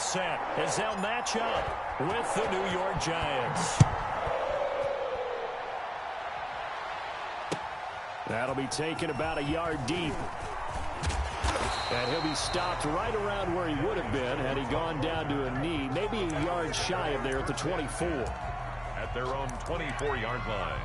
set as they'll match up with the New York Giants. That'll be taken about a yard deep. And he'll be stopped right around where he would have been had he gone down to a knee, maybe a yard shy of there at the 24. At their own 24-yard line.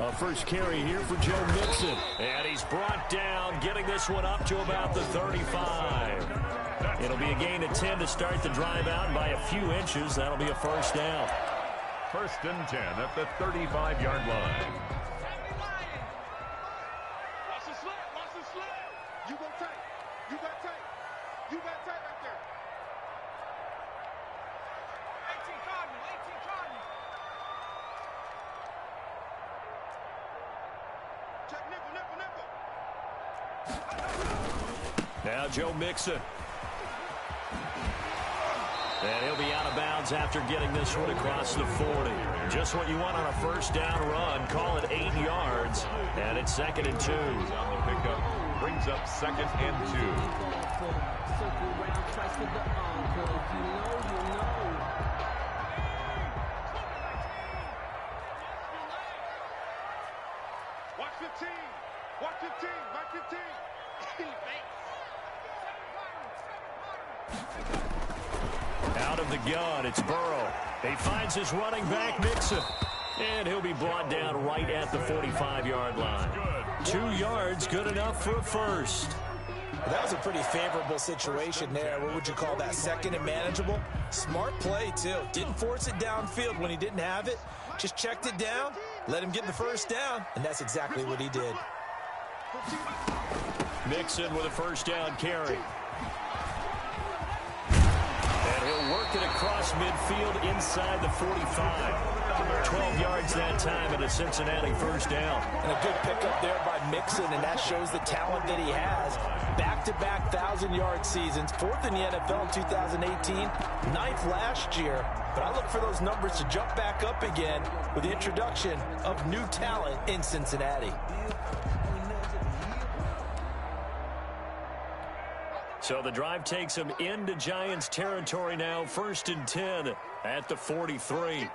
A first carry here for Joe Mixon. And he's brought down, getting this one up to about the 35. It'll be a gain of 10 to start the drive out by a few inches. That'll be a first down. First and 10 at the 35-yard line. You got tight. You got tight. You got tight right there. 18 Cardinal. 18 Cardinal. Check nickel. Now Joe Mixon. And he'll be out of bounds after getting this one across the 40. Just what you want on a first down run. Call it 8 yards. And it's 2nd and 2. On the pickup. Brings up 2nd and 2. Watch 15. Watch 15. Watch 15. Out of the gun, it's Burrow. He finds his running back, Mixon. And he'll be brought down right at the 45-yard line. 2 yards, good enough for a first. That was a pretty favorable situation there. What would you call that? 2nd and manageable? Smart play, too. Didn't force it downfield when he didn't have it. Just checked it down, let him get the first down, and that's exactly what he did. Mixon with a first down carry. And he'll work it across midfield inside the 45. 12 yards that time and a Cincinnati first down. And a good pickup there by Mixon, and that shows the talent that he has. Back-to-back 1,000-yard seasons, 4th in the NFL in 2018, 9th last year. But I look for those numbers to jump back up again with the introduction of new talent in Cincinnati. So the drive takes him into Giants territory now, 1st and 10 at the 43.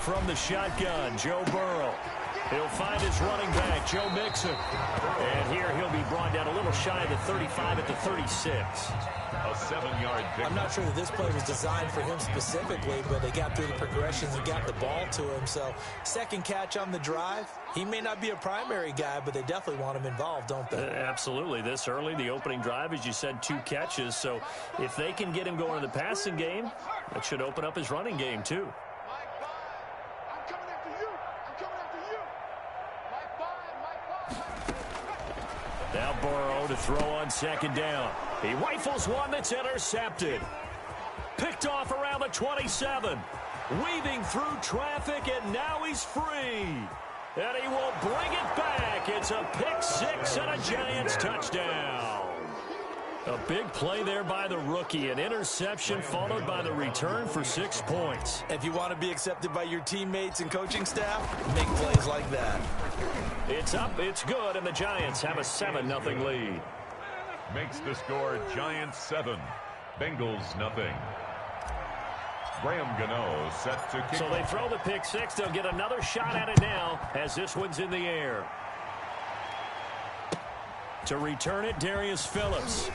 From the shotgun, Joe Burrow. He'll find his running back, Joe Mixon. And here he'll be brought down a little shy of the 35 at the 36. A 7-yard pick. I'm not sure that this play was designed for him specifically, but they got through the progressions and got the ball to him. So, second catch on the drive. He may not be a primary guy, but they definitely want him involved, don't they? Absolutely. This early, the opening drive, as you said, 2 catches. So, if they can get him going in the passing game, that should open up his running game, too. Now Burrow to throw on 2nd down. He rifles one that's intercepted. Picked off around the 27. Weaving through traffic, and now he's free. And he will bring it back. It's a pick-6 and a Giants touchdown. A big play there by the rookie. An interception followed by the return for 6 points. If you want to be accepted by your teammates and coaching staff, make plays like that. It's up, it's good, and the Giants have a 7-0 lead. Makes the score Giants 7, Bengals nothing. Graham Gano set to kick. So they throw the pick-6. They'll get another shot at it now as this one's in the air. To return it, Darius Phillips.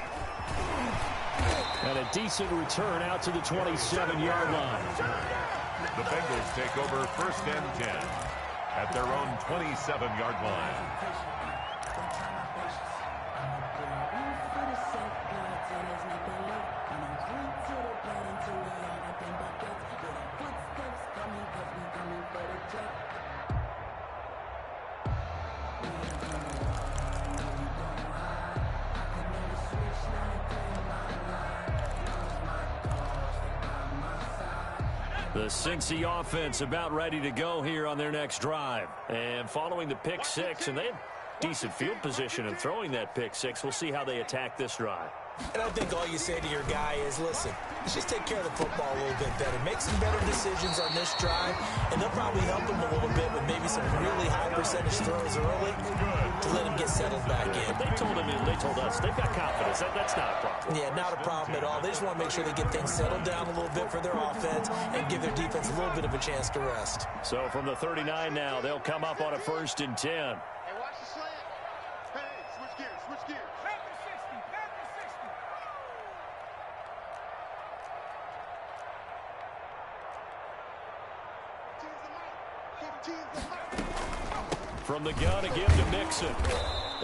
And a decent return out to the 27-yard line. The Bengals take over 1st and 10 at their own 27-yard line. The Cincy offense about ready to go here on their next drive. And following the pick-6, and they have decent field position in throwing that pick-6. We'll see how they attack this drive. And I think all you say to your guy is, listen, let's just take care of the football a little bit better. Make some better decisions on this drive, and they'll probably help him a little bit with maybe some really high percentage throws early to let him get settled back in. They told us, they've got confidence. That's not a problem. Yeah, not a problem at all. They just want to make sure they get things settled down a little bit for their offense and give their defense a little bit of a chance to rest. So from the 39 now, they'll come up on a 1st and 10. Hey, watch the slant. Hey, switch gears, switch gears. Back to 60, back to 60. From the gun again to Mixon.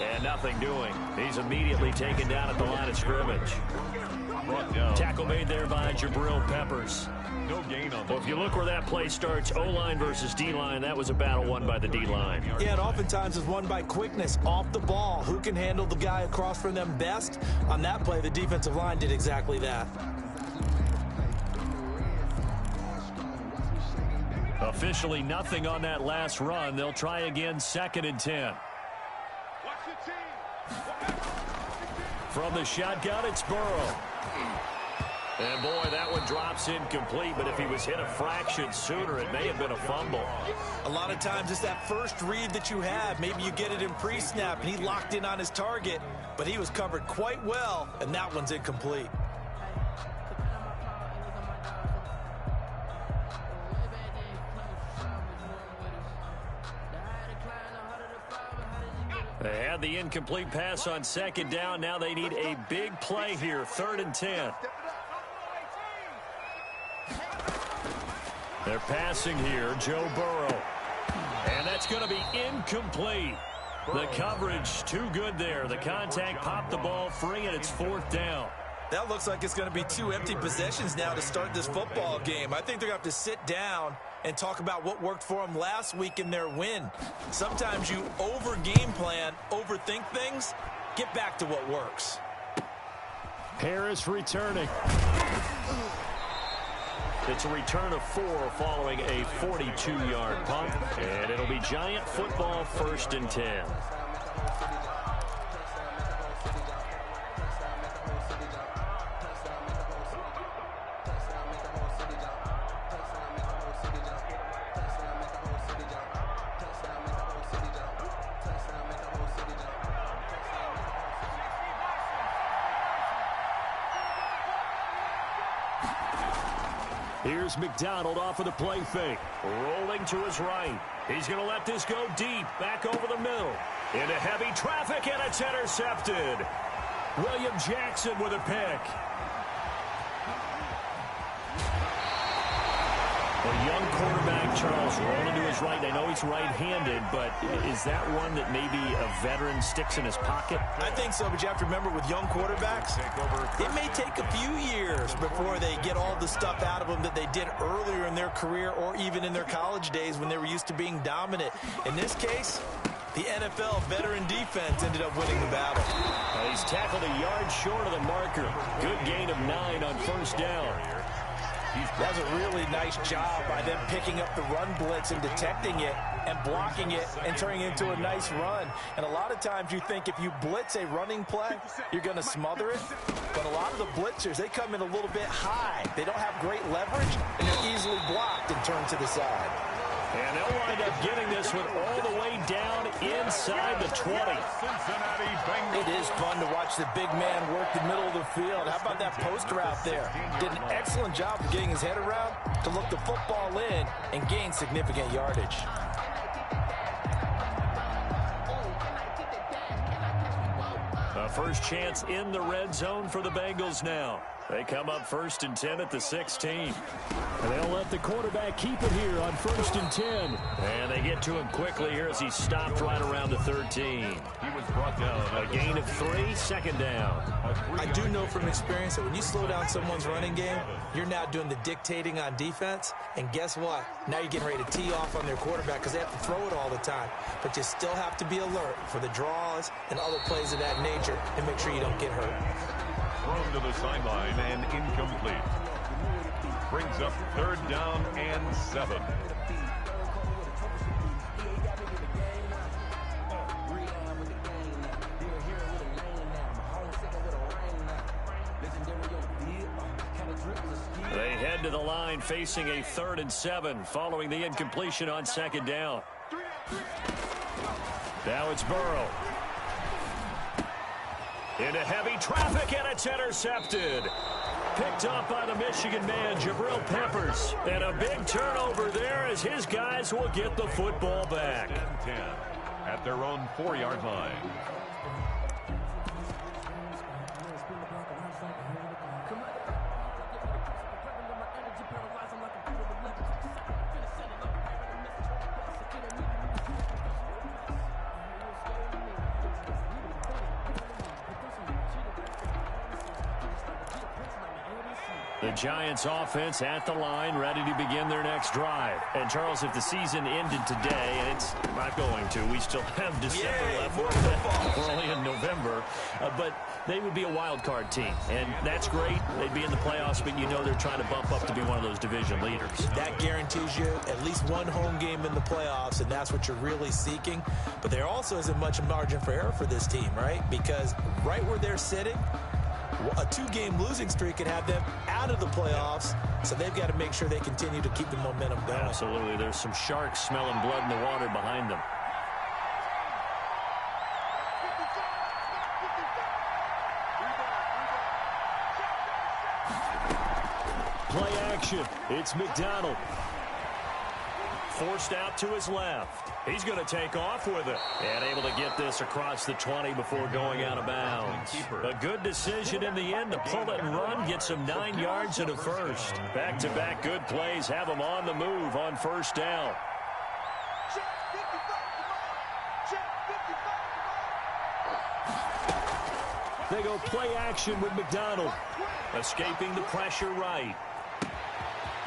And nothing doing. He's immediately taken down at the line of scrimmage. Tackle made there by Jabril Peppers. No gain on Well, if you look where that play starts, O-line versus D-line, that was a battle won by the D-line. Yeah, and oftentimes is won by quickness, off the ball. Who can handle the guy across from them best? On that play, the defensive line did exactly that. Officially nothing on that last run. They'll try again, 2nd and 10. From the shotgun, it's Burrow. And boy, that one drops incomplete, but if he was hit a fraction sooner, it may have been a fumble. A lot of times it's that first read that you have. Maybe you get it in pre-snap, and he locked in on his target, but he was covered quite well, and that one's incomplete. They had the incomplete pass on 2nd down. Now they need a big play here, 3rd and 10. They're passing here, Joe Burrow. And that's going to be incomplete. The coverage too good there. The contact popped the ball free, and it's 4th down. That looks like it's going to be 2 empty possessions now to start this football game. I think they're going to have to sit down and talk about what worked for them last week in their win. Sometimes you over-game plan, overthink things, get back to what works. Harris returning. It's a return of 4 following a 42-yard punt, and it'll be Giant football, 1st and 10. Here's McDonald off of the play fake. Rolling to his right. He's going to let this go deep. Back over the middle. Into heavy traffic, and it's intercepted. William Jackson with a pick. A young quarterback, Charles, rolling to his right. I know he's right-handed, but is that one that maybe a veteran sticks in his pocket? I think so, but you have to remember with young quarterbacks, it may take a few years before they get all the stuff out of them that they did earlier in their career or even in their college days when they were used to being dominant. In this case, the NFL veteran defense ended up winning the battle. He's tackled a yard short of the marker. Good gain of 9 on 1st down. That was a really nice job by them picking up the run blitz and detecting it and blocking it and turning it into a nice run. And a lot of times you think if you blitz a running play, you're going to smother it. But a lot of the blitzers, they come in a little bit high. They don't have great leverage, and they're easily blocked and turned to the side. And they'll wind up getting this one all the way down inside the 20. It is fun to watch the big man work the middle of the field. How about that post route there? Did an excellent job of getting his head around to look the football in and gain significant yardage. A first chance in the red zone for the Bengals now. They come up 1st and 10 at the 16. And they'll let the quarterback keep it here on 1st and 10. And they get to him quickly here as he stopped right around the 13. He was brought down. A gain of 3, 2nd down. I do know from experience that when you slow down someone's running game, you're now doing the dictating on defense. And guess what? Now you're getting ready to tee off on their quarterback because they have to throw it all the time. But you still have to be alert for the draws and other plays of that nature and make sure you don't get hurt. Thrown to the sideline and incomplete. Brings up 3rd down and 7. to the line facing a 3rd and 7 following the incompletion on 2nd down. Now it's Burrow. Into heavy traffic, and it's intercepted. Picked up by the Michigan man, Jabril Peppers. And a big turnover there as his guys will get the football back. 10 at their own 4-yard line. The Giants offense at the line, ready to begin their next drive. And, Charles, if the season ended today, and it's not going to, we still have December left. We're only in November. But they would be a wild card team. And that's great. They'd be in the playoffs, but you know they're trying to bump up to be one of those division leaders. That guarantees you at least one home game in the playoffs, and that's what you're really seeking. But there also isn't much margin for error for this team, right? Because right where they're sitting, a 2-game losing streak could have them out of the playoffs, so they've got to make sure they continue to keep the momentum going. Absolutely. There's some sharks smelling blood in the water behind them. Play action. It's McDonald. Forced out to his left. He's going to take off with it. And able to get this across the 20 before going out of bounds. A good decision in the end to pull it and run. Get some 9 yards and a first. Back-to-back good plays have him on the move on 1st down. They go play action with McDonald. Escaping the pressure right.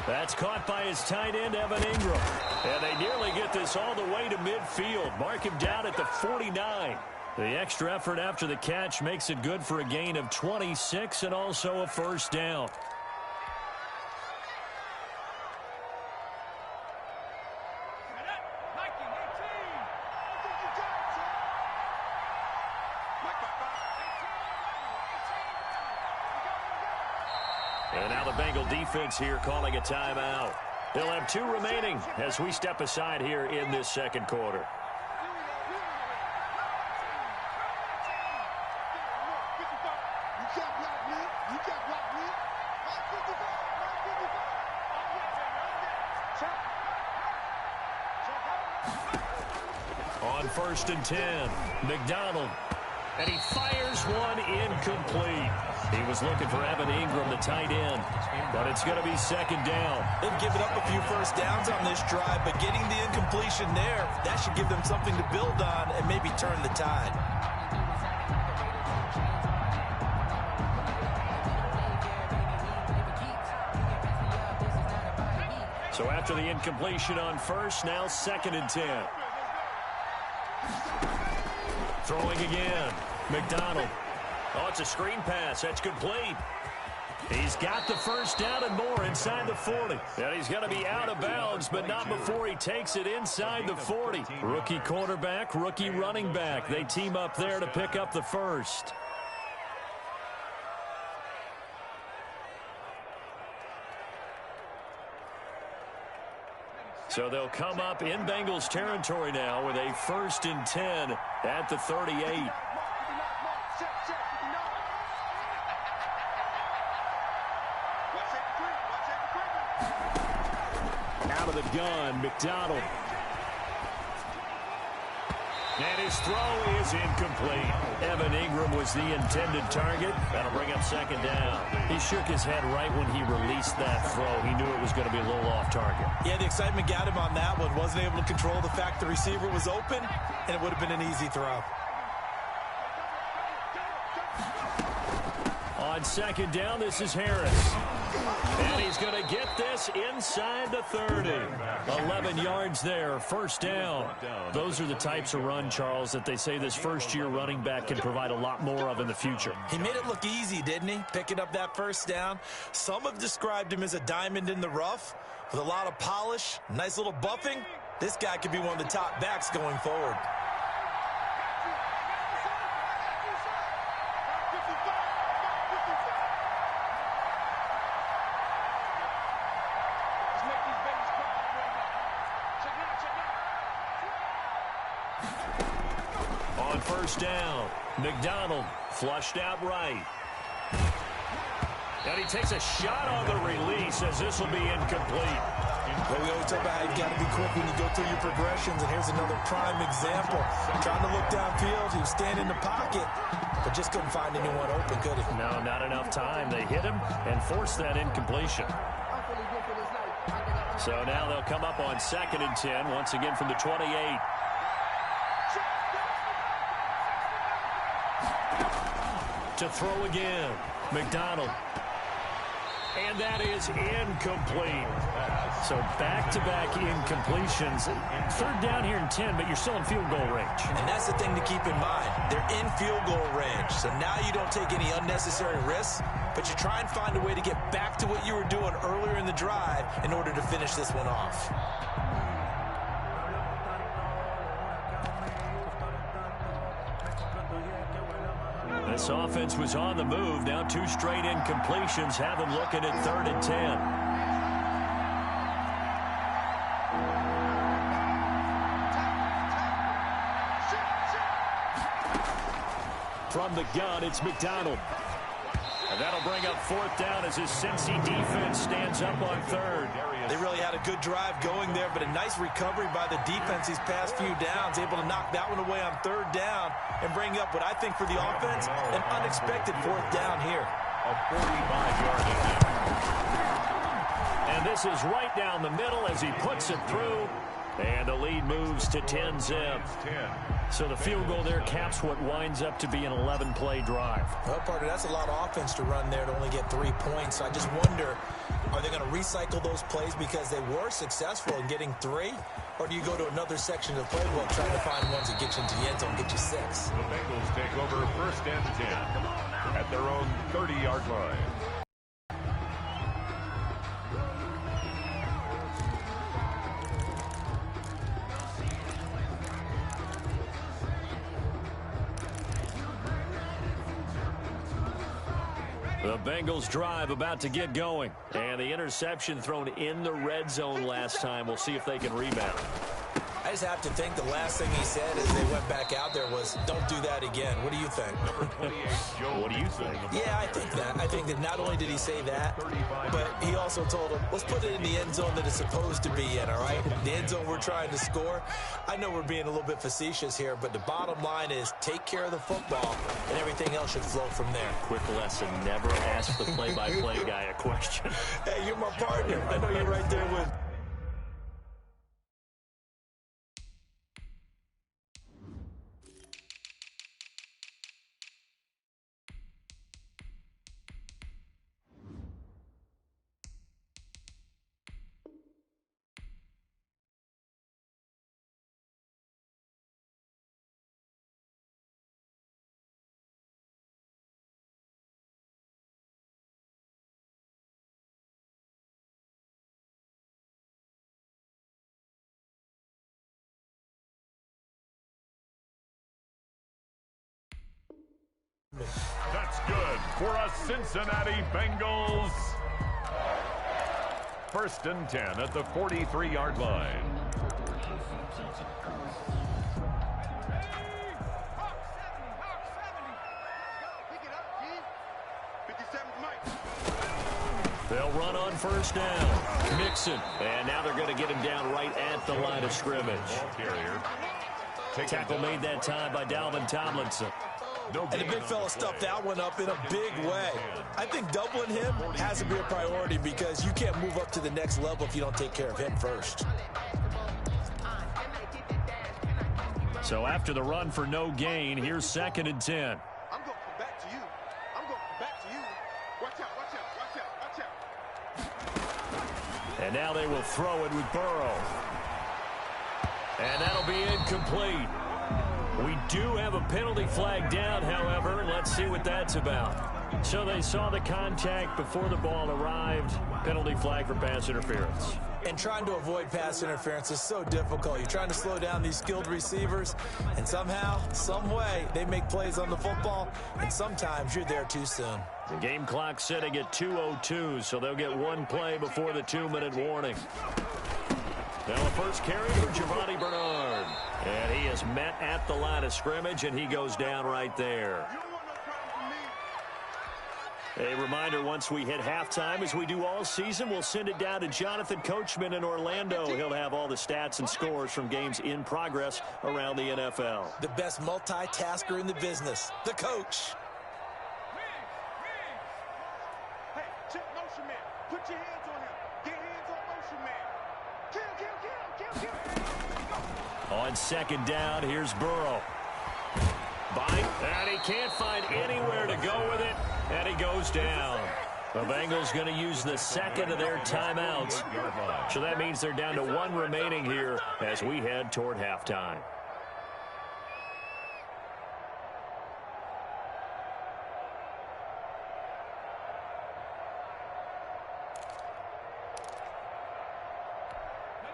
That's caught by his tight end, Evan Ingram. And they nearly get this all the way to midfield. Mark him down at the 49. The extra effort after the catch makes it good for a gain of 26 and also a 1st down. And now the Bengal defense here calling a timeout. They'll have 2 remaining as we step aside here in this 2nd quarter. On 1st and 10, McDonald. And he fires one incomplete. He was looking for Evan Ingram, the tight end. But it's going to be 2nd down. They've given up a few 1st downs on this drive, but getting the incompletion there, that should give them something to build on and maybe turn the tide. So after the incompletion on 1st, now 2nd and 10. Throwing again. McDonald. Oh, it's a screen pass. That's complete. He's got the 1st down and more inside the 40. And he's going to be out of bounds, but not before he takes it inside the 40. Rookie quarterback, rookie running back. They team up there to pick up the 1st. So they'll come up in Bengals territory now with a 1st and 10 at the 38. Out of the gun, McDonald. And his throw is incomplete. Evan Ingram was the intended target. That'll bring up 2nd down. He shook his head right when he released that throw. He knew it was going to be a little off target. Yeah, the excitement got him on that one. Wasn't able to control the fact the receiver was open, and it would have been an easy throw. On 2nd down, this is Harris. And he's going to get this inside the 30. 11 yards there, 1st down. Those are the types of run, Charles, that they say this first-year running back can provide a lot more of in the future. He made it look easy, didn't he? Picking up that 1st down. Some have described him as a diamond in the rough with a lot of polish, nice little buffing. This guy could be one of the top backs going forward. On first down, McDonald flushed out right. And he takes a shot on the release as this will be incomplete. Well, we always talk about how you got to be quick when you go through your progressions, and here's another prime example. Trying to look downfield, he was standing in the pocket, but just couldn't find anyone open, could he? No, not enough time. They hit him and forced that incompletion. So now they'll come up on 2nd and 10, once again from the 28. To throw again, McDonald. And that is incomplete. So back-to-back incompletions. 3rd down here and 10, but you're still in field goal range. And that's the thing to keep in mind. They're in field goal range. So now you don't take any unnecessary risks, but you try and find a way to get back to what you were doing earlier in the drive in order to finish this one off. This offense was on the move. Now 2 straight incompletions have them looking at 3rd and 10. From the gun, it's McDonald. And that'll bring up 4th down as his Cincy defense stands up on 3rd. They really had a good drive going there, but a nice recovery by the defense these past few downs, able to knock that one away on 3rd down and bring up what I think for the offense, an unexpected 4th down here. A 45-yard attempt. And this is right down the middle as he puts it through. And the lead moves to 10-zip. So the field goal there caps what winds up to be an 11-play drive. Well, partner, that's a lot of offense to run there to only get 3 points. So I just wonder, are they going to recycle those plays because they were successful in getting 3? Or do you go to another section of the playbook trying to find ones that get you into the end zone, get you 6? The Bengals take over 1st and 10 at their own 30-yard line. The Bengals drive about to get going. And the interception thrown in the red zone last time. We'll see if they can rebound. I just have to think the last thing he said as they went back out there was, don't do that again. What do you think? Number 28, Joe. What do you think? Yeah, I think that. I think that not only did he say that, but he also told him, let's put it in the end zone that it's supposed to be in, all right? The end zone we're trying to score. I know we're being a little bit facetious here, but the bottom line is take care of the football, and everything else should flow from there. Quick lesson, never ask the play-by-play guy a question. Hey, you're my partner. I know you're right there with. That's good for a Cincinnati Bengals. 1st and 10 at the 43-yard line. They'll run on 1st down. Mixon. And now they're going to get him down right at the line of scrimmage. Tackle made that time by Dalvin Tomlinson. And the big fella stuffed that one up in a big way. I think doubling him has to be a priority because you can't move up to the next level if you don't take care of him first. So after the run for no gain, here's 2nd and 10. I'm going to come back to you. I'm going to come back to you. Watch out, watch out, watch out, watch out. And now they will throw it with Burrow. And that'll be incomplete. We do have a penalty flag down, however. Let's see what that's about. So they saw the contact before the ball arrived. Penalty flag for pass interference. And trying to avoid pass interference is so difficult. You're trying to slow down these skilled receivers, and somehow, some way, they make plays on the football, and sometimes you're there too soon. The game clock sitting at 2:02, so they'll get one play before the 2-minute warning. Now the first carry for Giovani Bernard. And he is met at the line of scrimmage, and he goes down right there. A reminder, once we hit halftime, as we do all season, we'll send it down to Jonathan Coachman in Orlando. He'll have all the stats and scores from games in progress around the NFL. The best multitasker in the business, the coach. Hey, check motion man. Put your hands on him. Get hands on motion man. Kill. On second down, here's Burrow. And he can't find anywhere to go with it, and he goes down. The Bengals going to use the second of their timeouts. So that means they're down to one remaining here as we head toward halftime.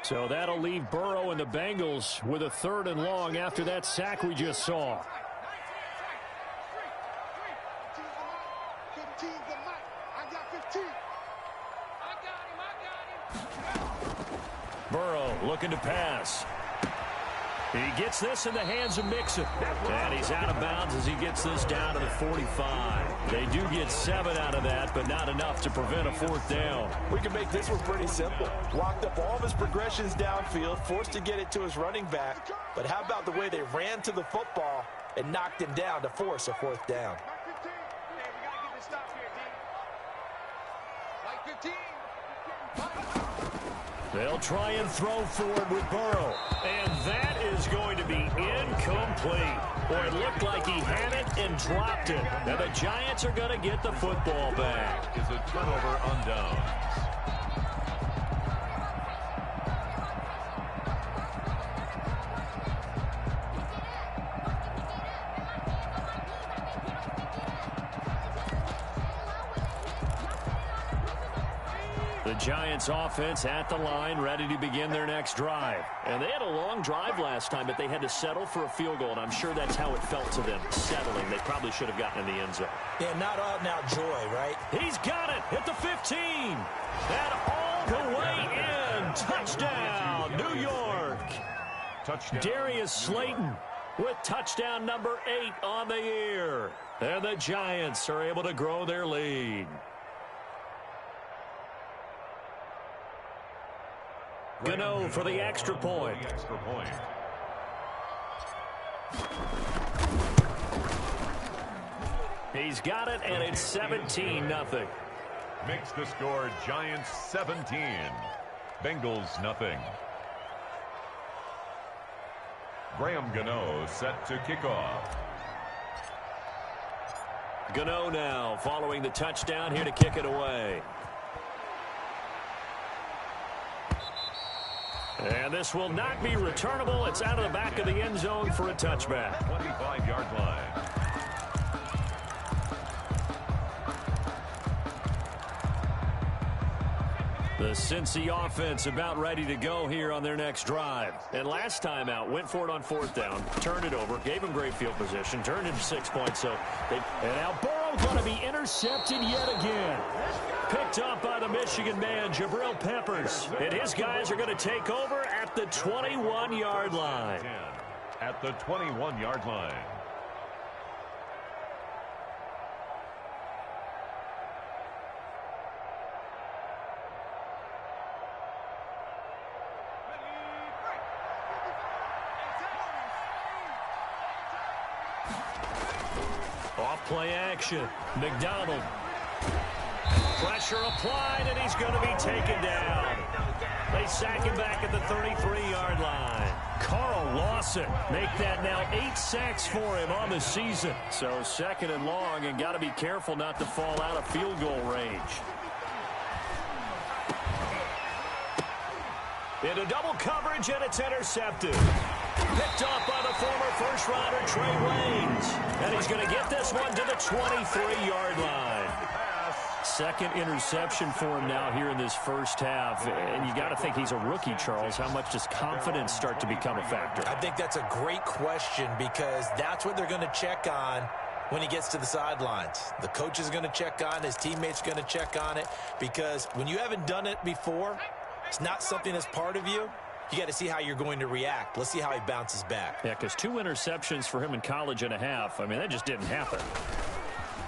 So that'll leave Burrow and the Bengals with a 3rd and long after that sack we just saw. Burrow looking to pass. He gets this in the hands of Mixon. And he's out of bounds as he gets this down to the 45. They do get 7 out of that, but not enough to prevent a 4th down. We can make this one pretty simple. Locked up all of his progressions downfield, forced to get it to his running back. But how about the way they ran to the football and knocked him down to force a 4th down? They'll try and throw forward with Burrow. And that is going to be incomplete. Boy, it looked like he had it and dropped it. Now the Giants are going to get the football back. Is a turnover on downs. The Giants offense at the line, ready to begin their next drive. And they had a long drive last time, but they had to settle for a field goal, and I'm sure that's how it felt to them, settling. They probably should have gotten in the end zone. Yeah, not out and out joy, right? He's got it at the 15. And all the way in. Touchdown, New York. Touchdown. Darius Slayton with touchdown number 8 on the year. And the Giants are able to grow their lead. Gano for the extra point. He's got it, and it's 17-0. Makes the score Giants 17. Bengals nothing. Graham Gano set to kick off. Gano now following the touchdown here to kick it away. And this will not be returnable. It's out of the back of the end zone for a touchback. 25-yard line. The Cincy offense about ready to go here on their next drive. And last time out, went for it on 4th down, turned it over, gave him great field position, turned into 6 points. And now Burrow going to be intercepted yet again. Picked up by the Michigan man, Jabril Peppers. And his guys are going to take over at the 21-yard line. At the 21-yard line. Off-play action. McDonald. Pressure applied, and he's going to be taken down. They sack him back at the 33-yard line. Carl Lawson make that now 8 sacks for him on the season. So 2nd and long, and got to be careful not to fall out of field goal range. Into double coverage, and it's intercepted. Picked off by the former first-rounder Trey Waynes. And he's going to get this one to the 23-yard line. 2nd interception for him now here in this first half. And you got to think he's a rookie, Charles. How much does confidence start to become a factor? I think that's a great question because that's what they're going to check on when he gets to the sidelines. The coach is going to check on it. His teammates are going to check on it because when you haven't done it before, it's not something that's part of you. you got to see how you're going to react. Let's see how he bounces back. Yeah, because 2 interceptions for him in college and a half. I mean, that just didn't happen.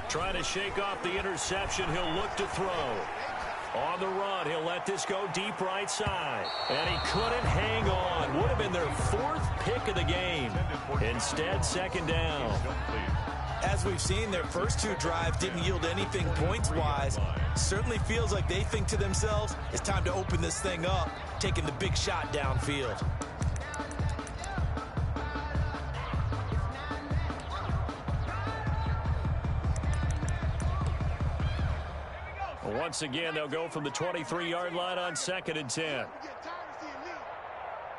Trying to shake off the interception. He'll look to throw. On the run, he'll let this go deep right side. And he couldn't hang on. Would have been their 4th pick of the game. Instead, 2nd down. As we've seen, their first 2 drives didn't yield anything points-wise. Certainly feels like they think to themselves, it's time to open this thing up, taking the big shot downfield. Once again, they'll go from the 23-yard line on 2nd and 10.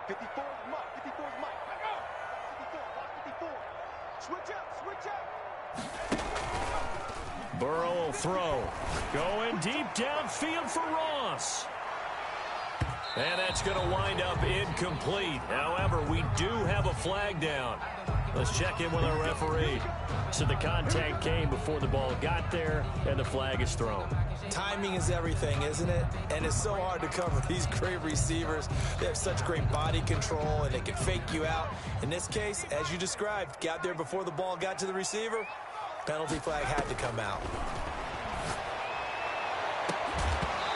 54 Mike. 54 Mike. 54. Switch up. Burrow will throw. Going deep downfield for Ross. And that's going to wind up incomplete. However, we do have a flag down. Let's check in with our referee. So the contact came before the ball got there, and the flag is thrown. Timing is everything, isn't it? And it's so hard to cover these great receivers. They have such great body control, and they can fake you out. In this case, as you described, got there before the ball got to the receiver. Penalty flag had to come out.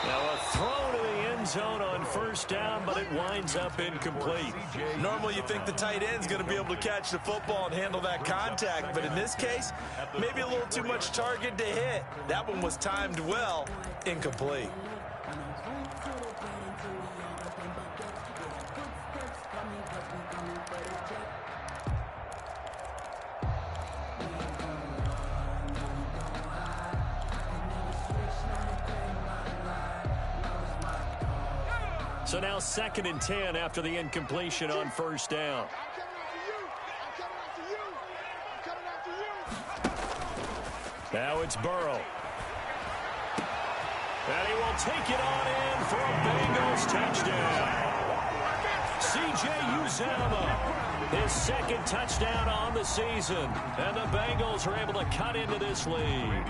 Now a throw to the end zone on 1st down, but it winds up incomplete. Normally you think the tight end's going to be able to catch the football and handle that contact, but in this case, maybe a little too much target to hit. That one was timed well, incomplete. So now 2nd and 10 after the incompletion on 1st down. Now it's Burrow. And he will take it on in for a Bengals touchdown. C.J. Uzomah, his 2nd touchdown on the season. And the Bengals are able to cut into this lead.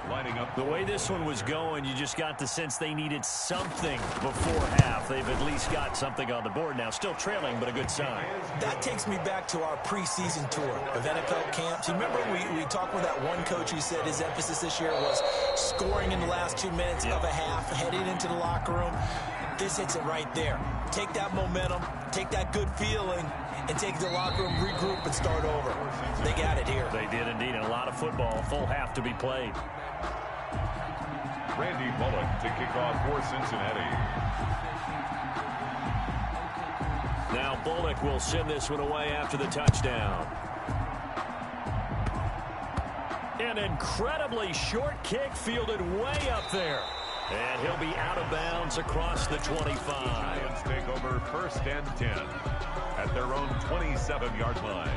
Lining up. The way this one was going, you just got the sense they needed something before half. They've at least got something on the board now. Still trailing, but a good sign. That takes me back to our preseason tour of NFL camps. You remember we talked with that one coach who said his emphasis this year was scoring in the last 2 minutes of a half, heading into the locker room. This hits it right there. Take that momentum, take that good feeling, and take it to the locker room, regroup, and start over. They got it here. They did indeed, and a lot of football, full half to be played. Randy Bullock to kick off for Cincinnati. Now Bullock will send this one away after the touchdown. An incredibly short kick fielded way up there. And he'll be out of bounds across the 25. Lions take over 1st and 10 at their own 27-yard line.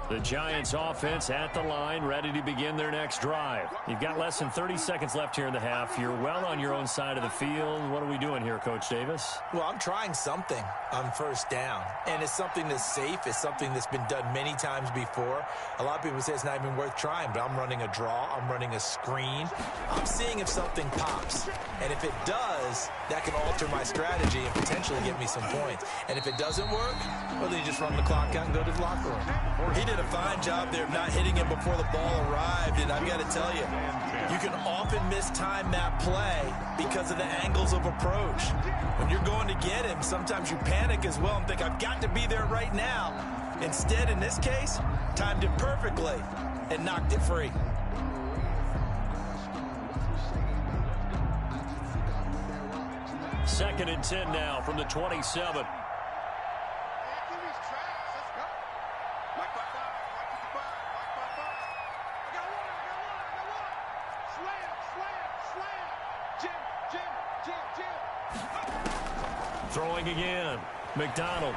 The Giants offense at the line, ready to begin their next drive. You've got less than 30 seconds left here in the half. You're well on your own side of the field. What are we doing here, Coach Davis? Well, I'm trying something on 1st down, and it's something that's safe. It's something that's been done many times before. A lot of people say it's not even worth trying, but I'm running a draw. I'm running a screen. I'm seeing if something pops, and if it does, that can alter my strategy and potentially get me some points. And if it doesn't work, well, then you just run the clock out and go to the locker room. He did a fine job there of not hitting him before the ball arrived, and I've got to tell you, you can often mistime that play because of the angles of approach. When you're going to get him, sometimes you panic as well and think, I've got to be there right now. Instead, in this case, timed it perfectly and knocked it free. Second and 10 now from the 27. Throwing again. McDonald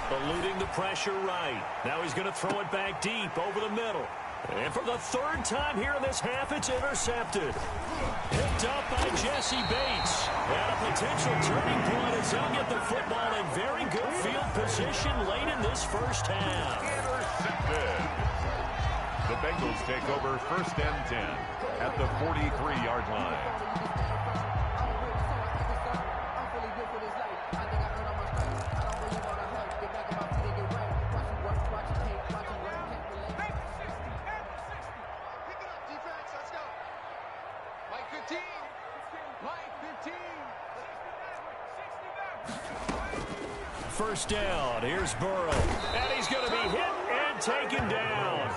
eluding the pressure right. Now he's going to throw it back deep over the middle. And for the 3rd time here in this half, it's intercepted. Picked up by Jesse Bates. And a potential turning point as he'll get the football in very good field position late in this 1st half. Intercepted. The Bengals take over 1st and 10 at the 43-yard line. First down. Here's Burrow. And he's going to be hit and taken down.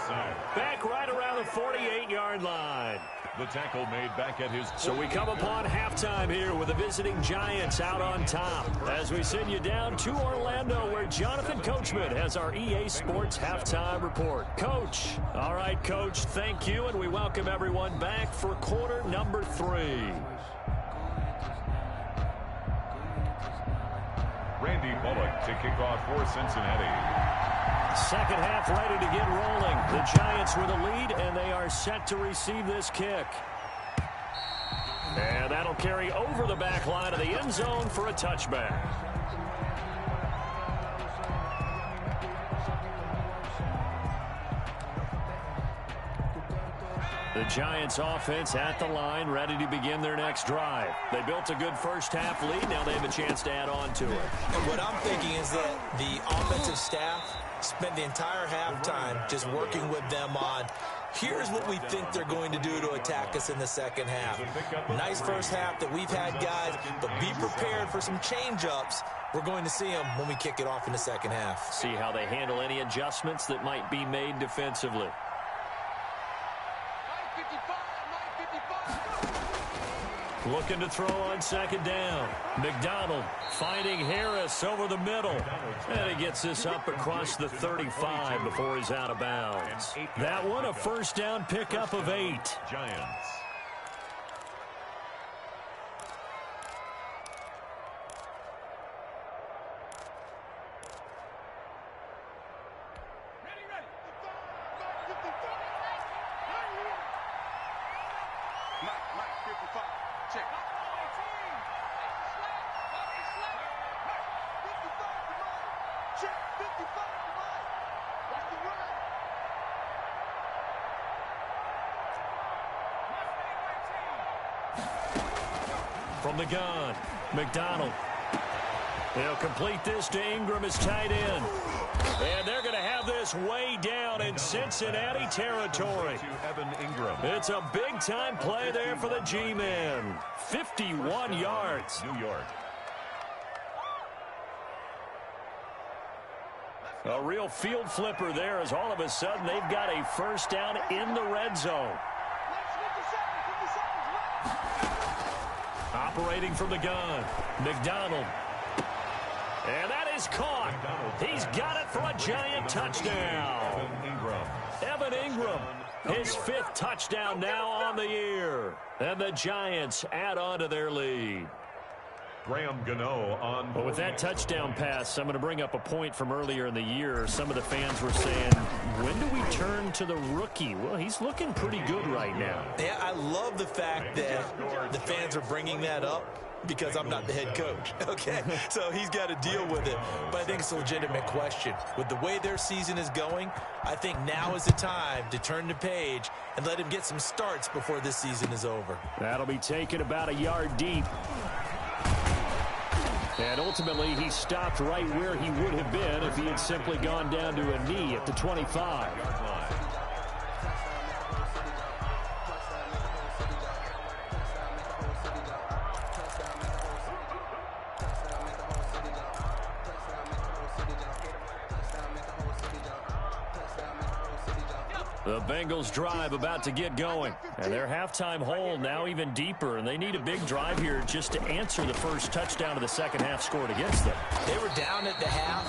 Back right around the 48-yard line. The tackle made back at his... So we come upon halftime here with the visiting Giants out on top. As we send you down to Orlando, where Jonathan Coachman has our EA Sports halftime report. Coach. All right, Coach, thank you, and we welcome everyone back for quarter number 3. Randy Bullock to kick off for Cincinnati. Second half ready to get rolling. The Giants with a lead, and they are set to receive this kick. And that'll carry over the back line of the end zone for a touchback. The Giants offense at the line, ready to begin their next drive. They built a good first half lead. Now they have a chance to add on to it. And what I'm thinking is that the offensive staff spent the entire halftime just working with them on, here's what we think they're going to do to attack us in the second half. Nice first half that we've had, guys, but be prepared for some change-ups. We're going to see them when we kick it off in the second half. See how they handle any adjustments that might be made defensively. Looking to throw on second down. McDonald finding Harris over the middle. And he gets this up across the 35 before he's out of bounds. That one a first down pickup of 8. Giants. From the gun, McDonald. They'll complete this to Ingram as tight end. And they're going to have this way down in Cincinnati territory. Evan Ingram. It's a big-time play there for the G-men. 51 yards. New York. A real field flipper there, as all of a sudden they've got a first down in the red zone. Operating from the gun, McDonald. And that is caught. He's got it for a Giant touchdown. Evan Ingram, his 5th touchdown now on the year. And the Giants add on to their lead. Graham Gano on. But with that touchdown pass, I'm going to bring up a point from earlier in the year. Some of the fans were saying, when do we turn to the rookie? Well, he's looking pretty good right now. Yeah, I love the fact that the fans are bringing that up because I'm not the head coach, okay? So he's got to deal with it. But I think it's a legitimate question. With the way their season is going, I think now is the time to turn the page and let him get some starts before this season is over. That'll be taken about a yard deep. And ultimately, he stopped right where he would have been if he had simply gone down to a knee at the 25. The Bengals drive about to get going. And their halftime hole now even deeper. And they need a big drive here just to answer the first touchdown of the second half scored against them. They were down at the half.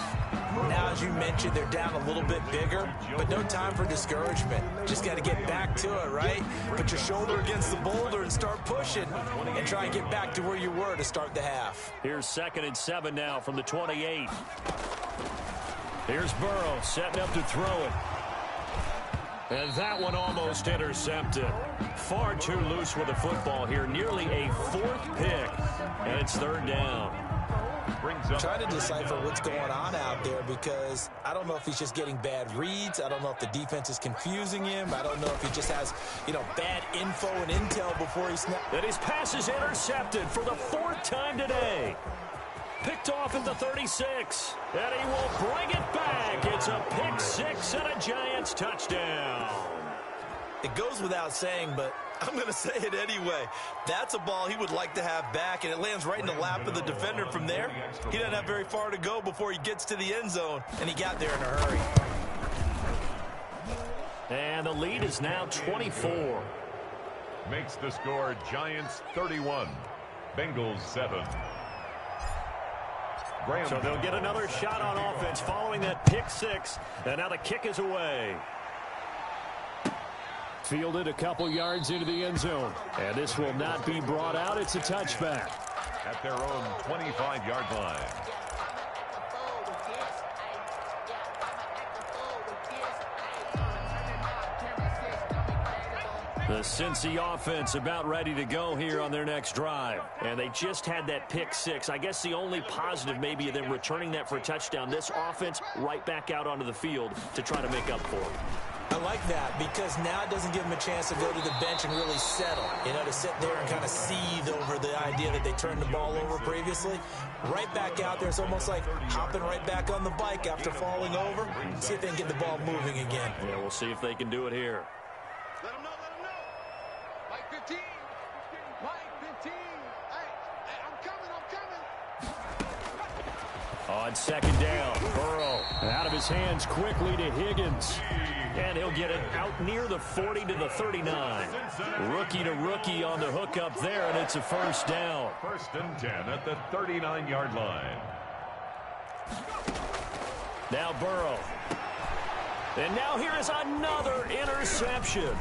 Now, as you mentioned, they're down a little bit bigger. But no time for discouragement. Just got to get back to it, right? Put your shoulder against the boulder and start pushing. And try and get back to where you were to start the half. Here's 2nd and 7 now from the 28. Here's Burrow setting up to throw it. And that one almost intercepted. Far too loose with the football here. Nearly a 4th pick. And it's 3rd down. brings up... Trying to decipher what's going on out there because I don't know if he's just getting bad reads. I don't know if the defense is confusing him. I don't know if he just has, bad info and intel before he snaps. And his pass is intercepted for the 4th time today. Picked off at the 36. And he will bring it back. It's a pick 6 and a Giants touchdown. It goes without saying, but I'm going to say it anyway. That's a ball he would like to have back, and it lands right in the lap of the defender from there. He doesn't have very far to go before he gets to the end zone, and he got there in a hurry. And the lead is now 24. Makes the score Giants 31, Bengals 7. So they'll get another shot on offense following that pick 6, and now the kick is away. Fielded a couple yards into the end zone. And this will not be brought out. It's a touchback. At their own 25-yard line. The Cincy offense about ready to go here on their next drive. And they just had that pick 6. I guess the only positive maybe of them returning that for a touchdown. This offense right back out onto the field to try to make up for it. I like that because now it doesn't give him a chance to go to the bench and really settle. To sit there and kind of seethe over the idea that they turned the ball over previously. Right back out there. It's almost like hopping right back on the bike after falling over. See if they can get the ball moving again. Yeah, we'll see if they can do it here. Let him know, let him know. Mike 15. Mike 15. Hey, I'm coming. On second down, Burrow out of his hands quickly to Higgins. And he'll get it out near the 40 to the 39. Rookie to rookie on the hook up there, and it's a first down. 1st and 10 at the 39-yard line. Now Burrow. And now here is another interception.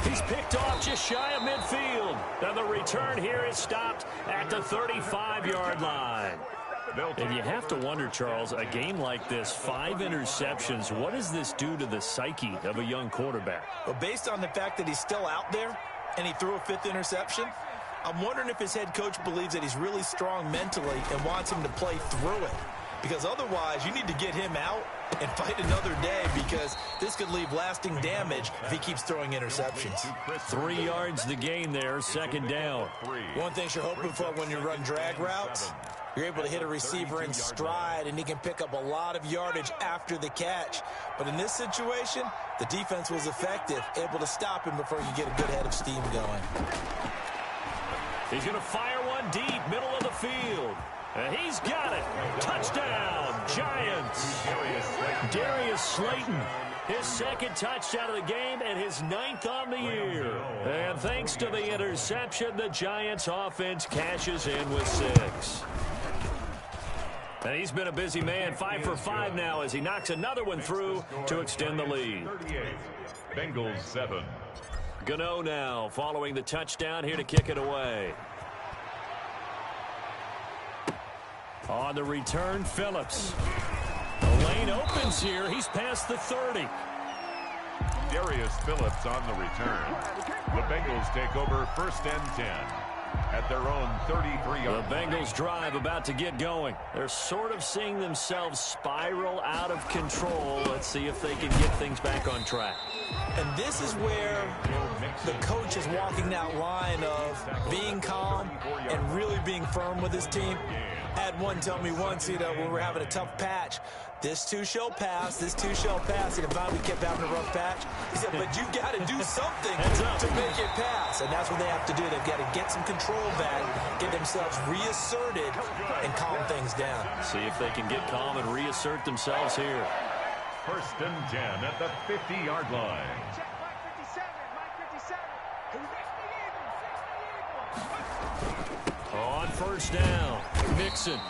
He's picked off just shy of midfield. And the return here is stopped at the 35-yard line. And you have to wonder, Charles, a game like this, 5 interceptions, what does this do to the psyche of a young quarterback? Well, based on the fact that he's still out there and he threw a 5th interception, I'm wondering if his head coach believes that he's really strong mentally and wants him to play through it. Because otherwise, you need to get him out and fight another day because this could leave lasting damage if he keeps throwing interceptions. 3 yards the gain there, second down. One thing you're hoping for when you run drag routes, you're able to hit a receiver in stride, and he can pick up a lot of yardage after the catch. But in this situation, the defense was effective, able to stop him before you get a good head of steam going. He's going to fire one deep, middle of the field. And he's got it. Touchdown, Giants. Darius Slayton, his 2nd touchdown of the game and his 9th on the year. And thanks to the interception, the Giants offense cashes in with 6. And he's been a busy man, 5 for 5 now as he knocks another one through to extend the lead. 38, Bengals 7. Gano now following the touchdown here to kick it away. On the return, Phillips. The lane opens here. He's past the 30. Darius Phillips on the return. The Bengals take over 1st and 10. At their own 33-yard. The Bengals drive about to get going. They're sort of seeing themselves spiral out of control. Let's see if they can get things back on track. And this is where the coach is walking that line of being calm and really being firm with his team. I had one tell me once, when we're having a tough patch, this too shall pass, this too shall pass. And if we kept having a rough patch, he said, but you've got to do something to make it pass. And that's what they have to do. They've got to get some control back, get themselves reasserted, and calm things down. See if they can get calm and reassert themselves here. 1st and 10 at the 50-yard line. On 1st down, Mixon.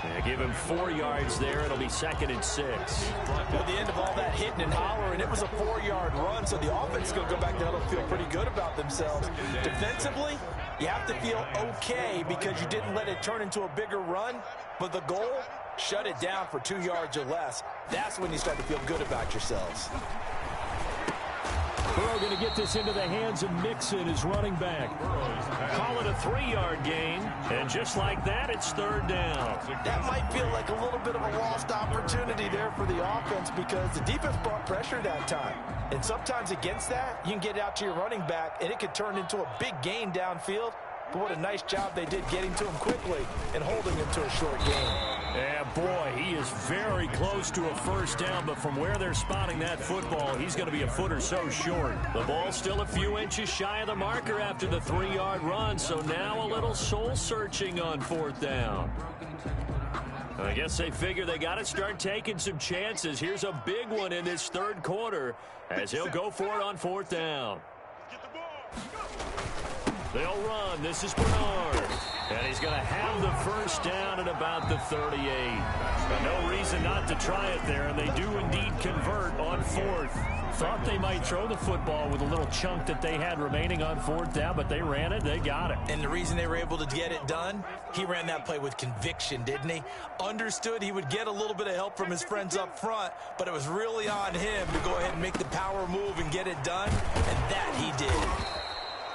They give him 4 yards there. It'll be 2nd and 6. At the end of all that hitting and hollering, it was a 4-yard run, so the offense is going to go back down and feel pretty good about themselves. Defensively, you have to feel okay because you didn't let it turn into a bigger run, but the goal, shut it down for 2 yards or less. That's when you start to feel good about yourselves. Burrow going to get this into the hands of Mixon, his running back. Call it a 3-yard gain, and just like that, it's third down. That might feel like a little bit of a lost opportunity there for the offense because the defense brought pressure that time. And sometimes against that, you can get out to your running back, and it could turn into a big gain downfield. But what a nice job they did getting to him quickly and holding him to a short gain. Yeah, boy, he is very close to a first down, but from where they're spotting that football, he's going to be a foot or so short. The ball's still a few inches shy of the marker after the 3-yard run, so now a little soul-searching on fourth down. I guess they figure they got to start taking some chances. Here's a big one in this third quarter as he'll go for it on fourth down. They'll run. This is Bernard. And he's going to have the first down at about the 38. No reason not to try it there, and they do indeed convert on fourth. Thought they might throw the football with a little chunk that they had remaining on fourth down, but they ran it. They got it. And the reason they were able to get it done, he ran that play with conviction, didn't he? Understood he would get a little bit of help from his friends up front, but it was really on him to go ahead and make the power move and get it done, and that he did.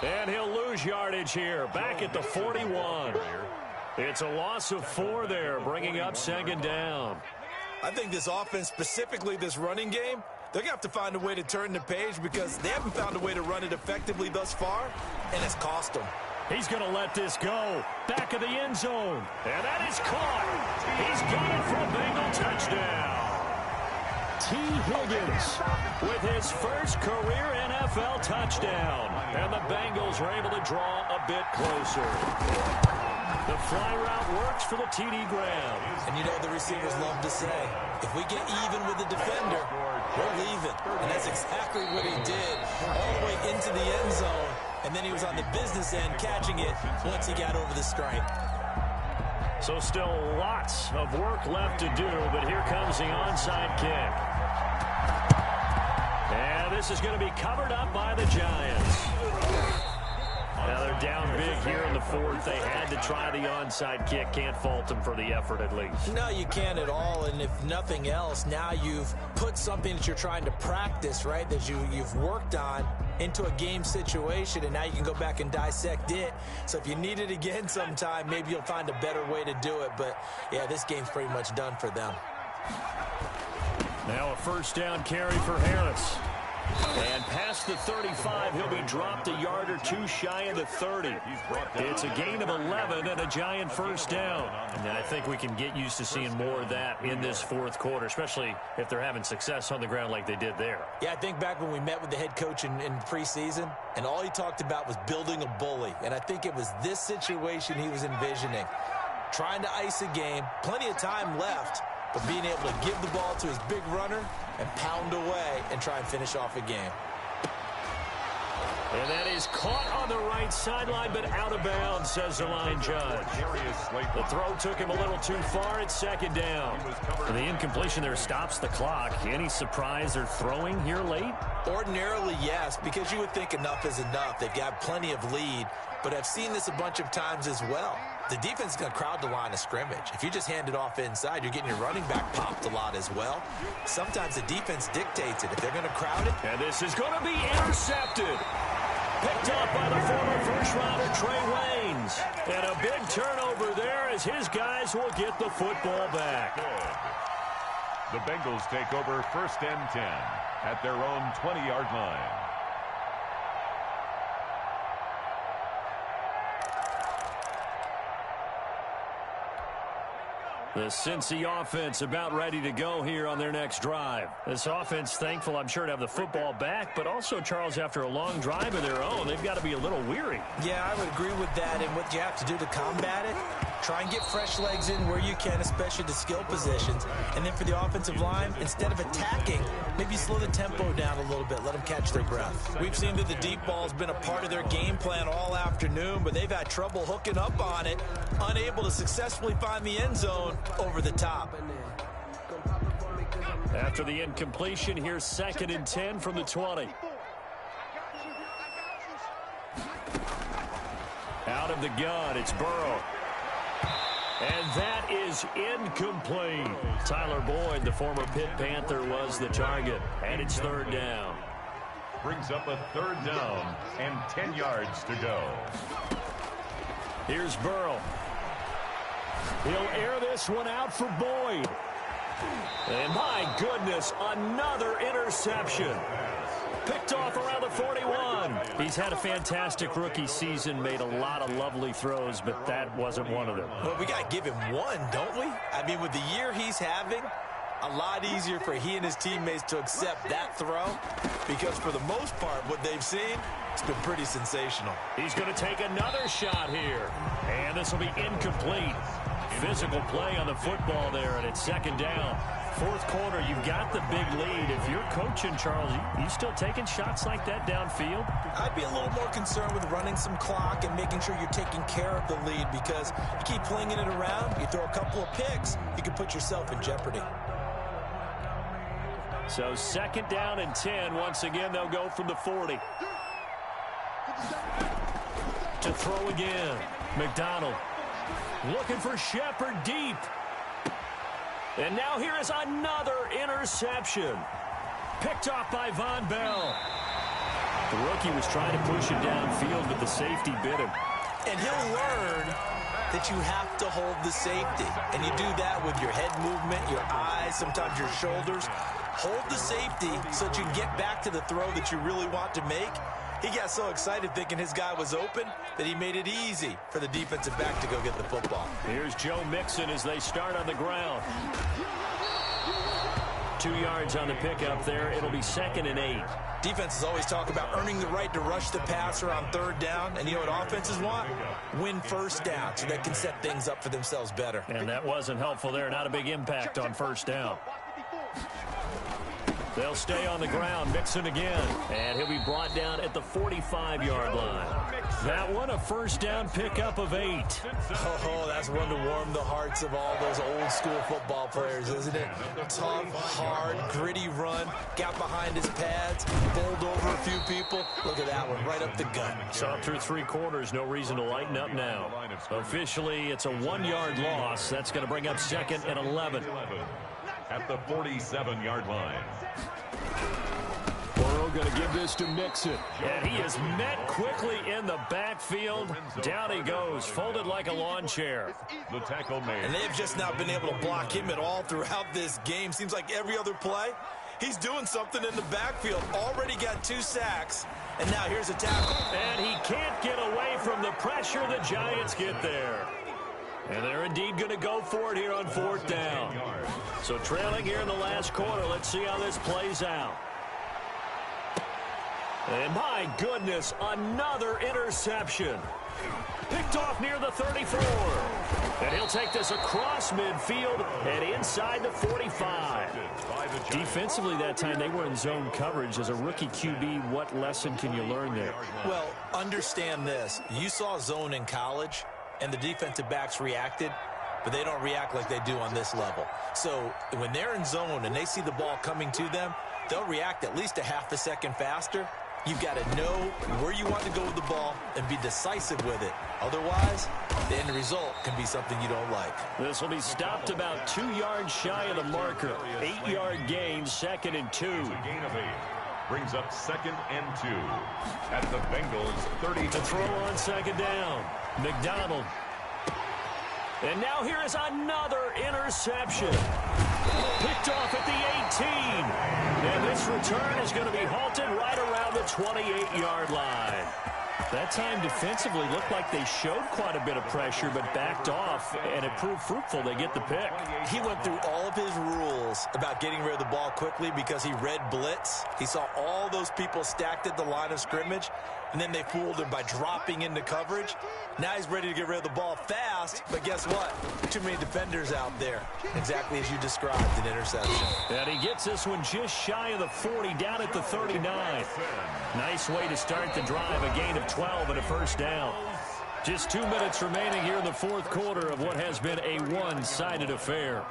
And he'll lose yardage here, back at the 41. It's a loss of 4 there, bringing up second down. I think this offense, specifically this running game, they're going to have to find a way to turn the page because they haven't found a way to run it effectively thus far, and it's cost them. He's going to let this go. Back of the end zone. And that is caught. He's got it for a Bengal touchdown. T. Higgins with his first career NFL touchdown. And the Bengals are able to draw a bit closer. The fly route works for the TD Graham. And you know the receivers love to say, if we get even with the defender, we're leaving. And that's exactly what he did all the way into the end zone. And then he was on the business end catching it once he got over the stripe. So still lots of work left to do, but here comes the onside kick. And this is going to be covered up by the Giants. Now they're down big here in the fourth. They had to try the onside kick. Can't fault them for the effort at least. No, you can't at all. And if nothing else, now you've put something that you're trying to practice, right, that you've worked on into a game situation, and now you can go back and dissect it. So if you need it again sometime, maybe you'll find a better way to do it. But, yeah, this game's pretty much done for them. Now a first down carry for Harris. And past the 35, he'll be dropped a yard or two shy of the 30. It's a gain of 11 and a Giant first down. And I think we can get used to seeing more of that in this fourth quarter, especially if they're having success on the ground like they did there. Yeah, I think back when we met with the head coach in preseason, and all he talked about was building a bully. And I think it was this situation he was envisioning. Trying to ice a game, plenty of time left, but being able to give the ball to his big runner and pound away and try and finish off a game. And that is caught on the right sideline, but out of bounds, says the line judge. The throw took him a little too far at second down. The incompletion there stops the clock. Any surprise they're throwing here late? Ordinarily, yes, because you would think enough is enough. They've got plenty of lead, but I've seen this a bunch of times as well. The defense is going to crowd the line of scrimmage. If you just hand it off inside, you're getting your running back popped a lot as well. Sometimes the defense dictates it. If they're going to crowd it. And this is going to be intercepted. Picked up by the former first-rounder Trey Waynes. And a big turnover there as his guys will get the football back. The Bengals take over first and 10 at their own 20-yard line. The Cincy offense about ready to go here on their next drive. This offense thankful, I'm sure, to have the football back, but also, Charles, after a long drive of their own, they've got to be a little weary. Yeah, I would agree with that, and what you have to do to combat it, try and get fresh legs in where you can, especially the skill positions. And then for the offensive line, instead of attacking, maybe slow the tempo down a little bit, let them catch their breath. We've seen that the deep ball has been a part of their game plan all afternoon, but they've had trouble hooking up on it, unable to successfully find the end zone over the top. After the incompletion, here's second and 10 from the 20. Out of the gun, it's Burrow. And that is incomplete. Tyler Boyd, the former Pitt Panther, was the target. And it's third down. Brings up a 3rd down and 10 yards to go. Here's Burrow. He'll air this one out for Boyd. And my goodness, another interception. Picked off around the 41. He's had a fantastic rookie season, made a lot of lovely throws, but that wasn't one of them. Well, we got to give him one, don't we? I mean, with the year he's having, a lot easier for he and his teammates to accept that throw, because for the most part, what they've seen, it's been pretty sensational. He's going to take another shot here, and this will be incomplete. Physical play on the football there, and it's 2nd down. 4th quarter, you've got the big lead. If you're coaching, Charles, you still taking shots like that downfield? I'd be a little more concerned with running some clock and making sure you're taking care of the lead, because you keep flinging it around, you throw a couple of picks, you can put yourself in jeopardy. So 2nd down and 10. Once again, they'll go from the 40. To throw again. McDonald looking for Shepard deep. And now here is another interception. Picked off by Von Bell. The rookie was trying to push it downfield, but the safety bit him. And he'll learn that you have to hold the safety. And you do that with your head movement, your eyes, sometimes your shoulders. Hold the safety so that you can get back to the throw that you really want to make. He got so excited thinking his guy was open that he made it easy for the defensive back to go get the football. Here's Joe Mixon as they start on the ground. 2 yards on the pickup there. It'll be 2nd and 8. Defenses always talk about earning the right to rush the passer on 3rd down. And you know what offenses want? Win 1st down so they can set things up for themselves better. And that wasn't helpful there. Not a big impact on 1st down. They'll stay on the ground. Mixon again. And he'll be brought down at the 45-yard line. That one, a 1st down pickup of 8. Oh, that's one to warm the hearts of all those old-school football players, isn't it? Tough, hard, gritty run. Got behind his pads. Bowled over a few people. Look at that one, right up the gut. Saw through 3 quarters. No reason to lighten up now. Officially, it's a 1-yard loss. That's going to bring up 2nd and 11. At the 47-yard line. Burrow going to give this to Mixon. And he is met quickly in the backfield. Down he goes, folded like a lawn chair. The tackle made. And they've just not been able to block him at all throughout this game. Seems like every other play, he's doing something in the backfield. Already got 2 sacks. And now here's a tackle. And he can't get away from the pressure. The Giants get there. And they're indeed going to go for it here on 4th down. So trailing here in the last quarter. Let's see how this plays out. And my goodness, another interception. Picked off near the 34. And he'll take this across midfield and inside the 45. Defensively that time, they were in zone coverage. As a rookie QB, what lesson can you learn there? Well, understand this. You saw zone in college, and the defensive backs reacted, but they don't react like they do on this level. So when they're in zone and they see the ball coming to them, they'll react at least a half a second faster. You've got to know where you want to go with the ball and be decisive with it. Otherwise, the end result can be something you don't like. This will be stopped about 2 yards shy of the marker. 8-yard gain, 2nd and 2. Gain of 8. Brings up 2nd and 2 at the Bengals 30. To throw on 2nd down. McDonald. And now here is another interception. Picked off at the 18. And this return is going to be halted right around the 28-yard line. That time defensively looked like they showed quite a bit of pressure but backed off, and it proved fruitful. They get the pick. He went through all of his rules about getting rid of the ball quickly because he read blitz. He saw all those people stacked at the line of scrimmage, and then they fooled him by dropping into coverage. Now he's ready to get rid of the ball fast, but guess what? Too many defenders out there. Exactly as you described, an interception. And he gets this one just shy of the 40, down at the 39. Nice way to start the drive, a gain of 12 and a 1st down. Just 2 minutes remaining here in the 4th quarter of what has been a one-sided affair.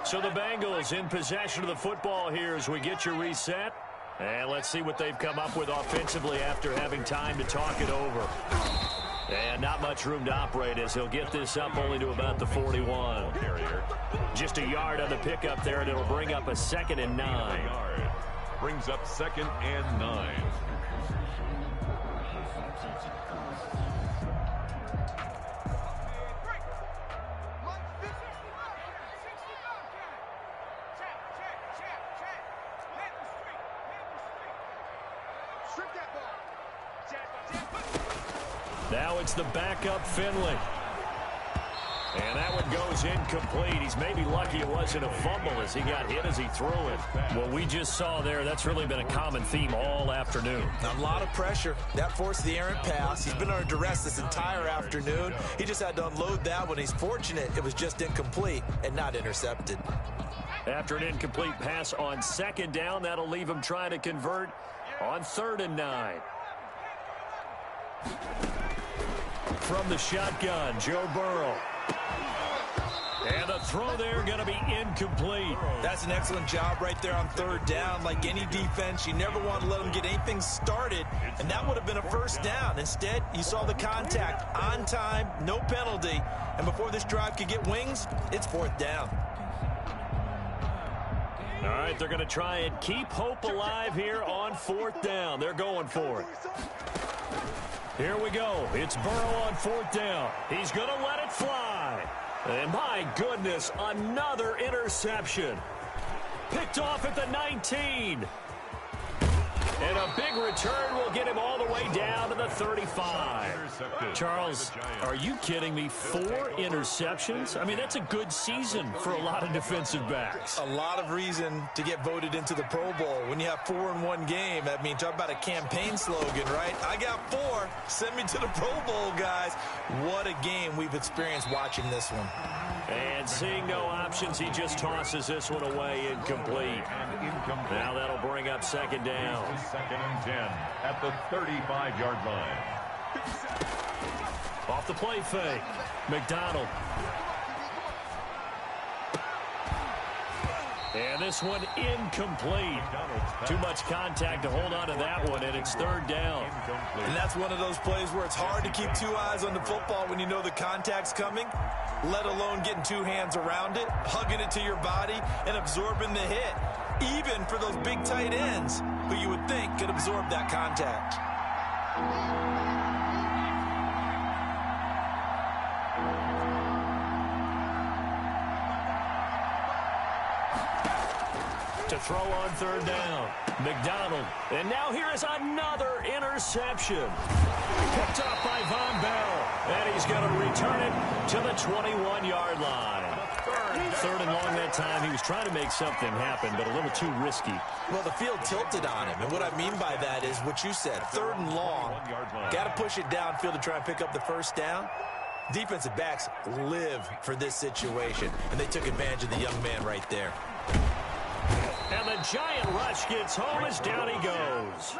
So the Bengals in possession of the football here as we get your reset. And let's see what they've come up with offensively after having time to talk it over. And not much room to operate as he'll get this up only to about the 41. just a yard on the pickup there, and it'll bring up a 2nd and 9. Brings up 2nd and 9. Now it's the backup Finley. And that one goes incomplete. He's maybe lucky it wasn't a fumble as he got hit as he threw it. What we just saw there, that's really been a common theme all afternoon. A lot of pressure. That forced the errant pass. He's been under duress this entire afternoon. He just had to unload that one. He's fortunate it was just incomplete and not intercepted. After an incomplete pass on 2nd down, that'll leave him trying to convert on 3rd and 9. From the shotgun, Joe Burrow. And the throw there going to be incomplete. That's an excellent job right there on 3rd down. Like any defense, you never want to let them get anything started, and that would have been a 1st down. Instead, you saw the contact on time, no penalty, and before this drive could get wings, it's 4th down. All right, they're going to try and keep hope alive here on 4th down. They're going for it. Here we go. It's Burrow on 4th down. He's going to let it fly. And my goodness, another interception. Picked off at the 19. And a big return will get him all the way down to the 35. Charles, are you kidding me? 4 interceptions? I mean, that's a good season for a lot of defensive backs. A lot of reason to get voted into the Pro Bowl. When you have 4 in one game, I mean, talk about a campaign slogan, right? I got 4. Send me to the Pro Bowl, guys. What a game we've experienced watching this one. And seeing no options, he just tosses this one away incomplete. Now that'll bring up 2nd down. 2nd and 10 at the 35-yard line. Off the play fake. McDonald. And this one incomplete. Too much contact to hold on to that one, and it's 3rd down. And that's one of those plays where it's hard to keep 2 eyes on the football when you know the contact's coming, let alone getting 2 hands around it, hugging it to your body, and absorbing the hit, even for those big tight ends who you would think could absorb that contact. To throw on 3rd down, McDonald. And now here is another interception. Picked up by Von Bell. And he's going to return it to the 21-yard line. 3rd and long that time. He was trying to make something happen, but a little too risky. Well, the field tilted on him. And what I mean by that is what you said. 3rd and long. Got to push it downfield to try and pick up the 1st down. Defensive backs live for this situation. And they took advantage of the young man right there. And the giant rush gets home as down he goes.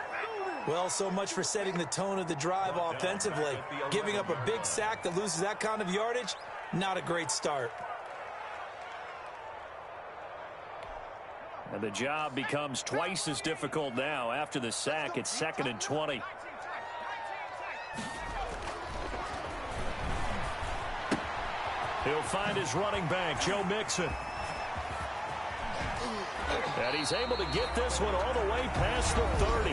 Well, so much for setting the tone of the drive offensively. Giving up a big sack that loses that kind of yardage, not a great start. And the job becomes twice as difficult now. After the sack, it's 2nd and 20. He'll find his running back, Joe Mixon. And he's able to get this one all the way past the 30.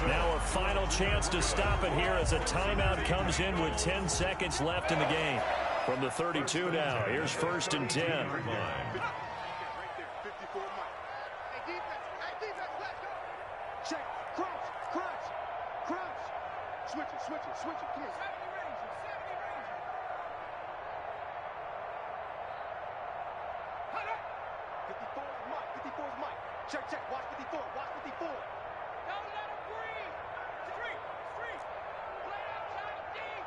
Now a final chance to stop it here as a timeout comes in with 10 seconds left in the game. From the 32 now, here's 1st and 10. Check, crunch. Switch it, come on. Check, watch 54. Don't let him breathe. Street. Play outside deep.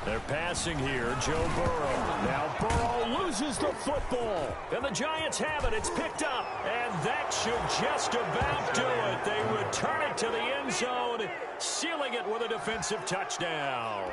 They're passing here, Joe Burrow. Now Burrow loses the football. And the Giants have it. It's picked up. And that should just about do it. They return it to the end zone, sealing it with a defensive touchdown.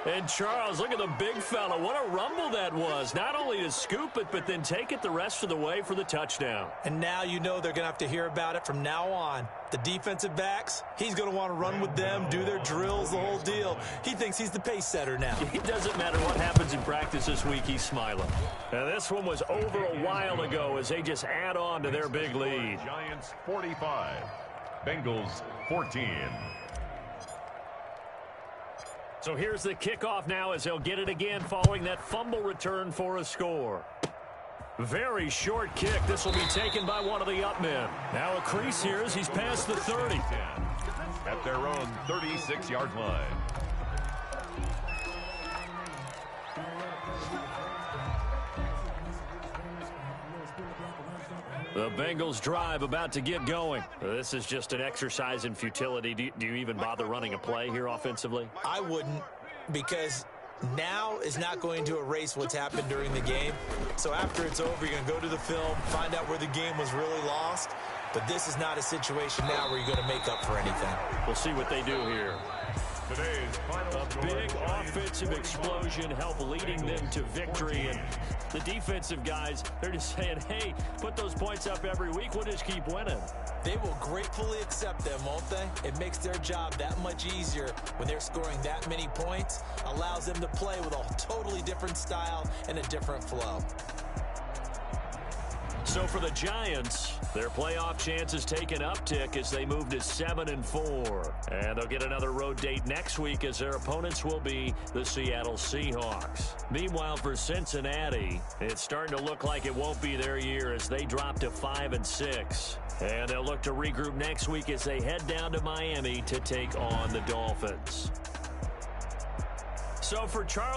And Charles, look at the big fella. What a rumble that was. Not only to scoop it, but then take it the rest of the way for the touchdown. And now you know they're going to have to hear about it from now on. The defensive backs, he's going to want to run with them, do their drills, the whole deal. He thinks he's the pace setter now. It doesn't matter what happens in practice this week, he's smiling. Now this one was over a while ago as they just add on to their big lead. Giants 45, Bengals 14. So here's the kickoff now as they'll get it again following that fumble return for a score. Very short kick. This will be taken by one of the up men. Now a crease here as he's past the 30. At their own 36-yard line. The Bengals drive about to get going. This is just an exercise in futility. Do you even bother running a play here offensively? I wouldn't, because now is not going to erase what's happened during the game. So after it's over, you're going to go to the film, find out where the game was really lost. But this is not a situation now where you're going to make up for anything. We'll see what they do here. Today's final A big offensive explosion helped leading them to victory. And the defensive guys, they're just saying, hey, put those points up every week. We'll just keep winning. They will gratefully accept them, won't they? It makes their job that much easier when they're scoring that many points. Allows them to play with a totally different style and a different flow. So for the Giants, their playoff chances take an uptick as they move to 7-4. And they'll get another road date next week as their opponents will be the Seattle Seahawks. Meanwhile, for Cincinnati, it's starting to look like it won't be their year as they drop to 5-6. And they'll look to regroup next week as they head down to Miami to take on the Dolphins. So for Charles